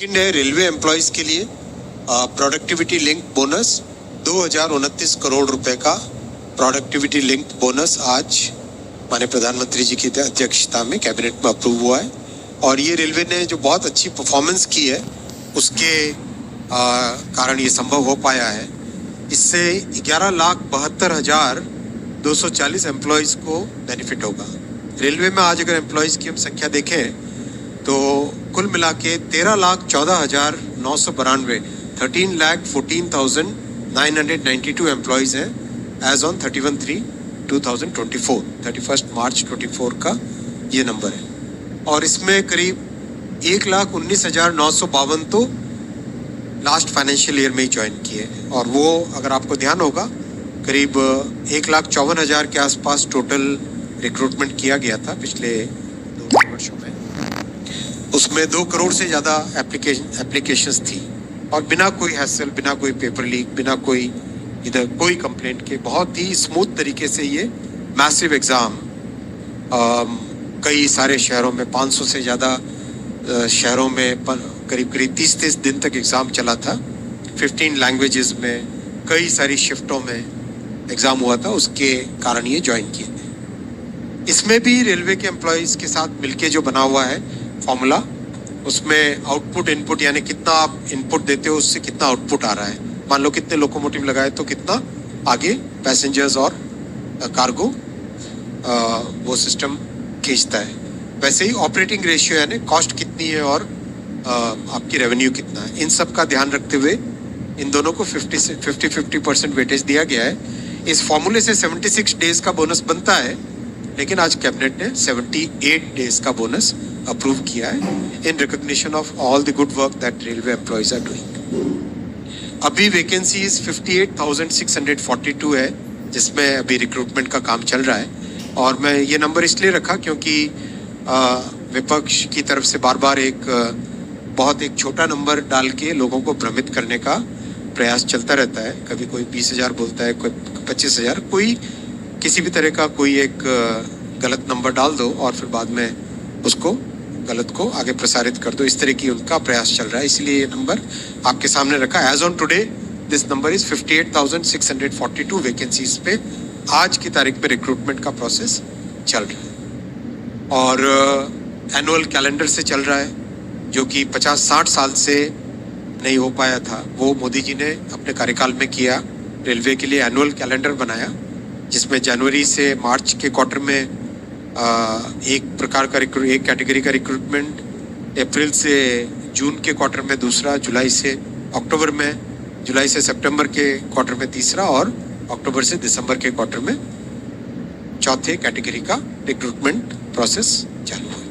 Second है railway employees के लिए प्रोडक्टिविटी लिंक बोनस 2029 करोड़ रुपए का प्रोडक्टिविटी लिंक बोनस आज माननीय प्रधानमंत्री जी की अध्यक्षता में कैबिनेट में अप्रूव हुआ है। और ये रेलवे ने जो बहुत अच्छी परफॉर्मेंस की है उसके कारण ये संभव हो पाया है। इससे 11,72,240 एम्प्लॉयज़ को बेनिफिट होगा। रेलवे में आज अगर एम्प्लॉयज़ की हम संख्या देखें तो कुल मिला के 13,14,992 13,14,992 एम्प्लॉयज़ हैं एज ऑन 31 मार्च 24 का ये नंबर है। और इसमें करीब 1,19,952 तो लास्ट फाइनेंशियल ईयर में ही ज्वाइन किए और वो अगर आपको ध्यान होगा करीब 1,54,000 के आसपास टोटल रिक्रूटमेंट किया गया था पिछले 2 वर्षों में। उसमें 2 करोड़ से ज़्यादा एप्लीकेशंस थी और बिना कोई हैसल, बिना कोई पेपर लीक, बिना कोई इधर कोई कंप्लेंट के बहुत ही स्मूथ तरीके से ये मैसिव एग्ज़ाम कई सारे शहरों में 500 से ज़्यादा शहरों में करीब 30 दिन तक एग्ज़ाम चला था। 15 लैंग्वेजेस में कई सारी शिफ्टों में एग्ज़ाम हुआ था, उसके कारण ये ज्वाइन किए थे। इसमें भी रेलवे के एम्प्लॉयज़ के साथ मिलके जो बना हुआ है फॉर्मूला, उसमें आउटपुट इनपुट यानी कितना आप इनपुट देते हो उससे कितना आउटपुट आ रहा है। मान लो कितने लोकोमोटिव लगाए तो कितना आगे पैसेंजर्स और कार्गो वो सिस्टम खींचता है। वैसे ही ऑपरेटिंग रेशियो यानी कॉस्ट कितनी है और आपकी रेवेन्यू कितना है, इन सब का ध्यान रखते हुए इन दोनों को 50% वेटेज दिया गया है। इस फॉर्मूले से 76 डेज का बोनस बनता है, लेकिन आज कैबिनेट ने 78 डेज का बोनस अप्रूव किया है in recognition of all the good work that railway employees are doing. अभी वैकेंसीज 58,642 है जिसमें अभी रिक्रूटमेंट का काम चल रहा है। और मैं ये नंबर इसलिए रखा क्योंकि विपक्ष की तरफ से बार बार एक छोटा नंबर डाल के लोगों को भ्रमित करने का प्रयास चलता रहता है। कभी कोई 20,000 बोलता है, कोई 25,000, कोई किसी भी तरह का कोई एक गलत नंबर डाल दो और फिर बाद में उसको गलत को आगे प्रसारित कर दो। इस तरह की उनका प्रयास चल रहा है, इसलिए ये नंबर आपके सामने रखा। As on today this number is 58,642 vacancies पे आज की तारीख में रिक्रूटमेंट का प्रोसेस चल रहा है। और एनुअल कैलेंडर से चल रहा है जो कि 50-60 साल से नहीं हो पाया था, वो मोदी जी ने अपने कार्यकाल में किया। रेलवे के लिए एनुअल कैलेंडर बनाया जिसमें जनवरी से मार्च के क्वार्टर में एक प्रकार का एक कैटेगरी का रिक्रूटमेंट, अप्रैल से जून के क्वार्टर में दूसरा, जुलाई से सितंबर के क्वार्टर में तीसरा और अक्टूबर से दिसंबर के क्वार्टर में चौथे कैटेगरी का रिक्रूटमेंट प्रोसेस चालू है।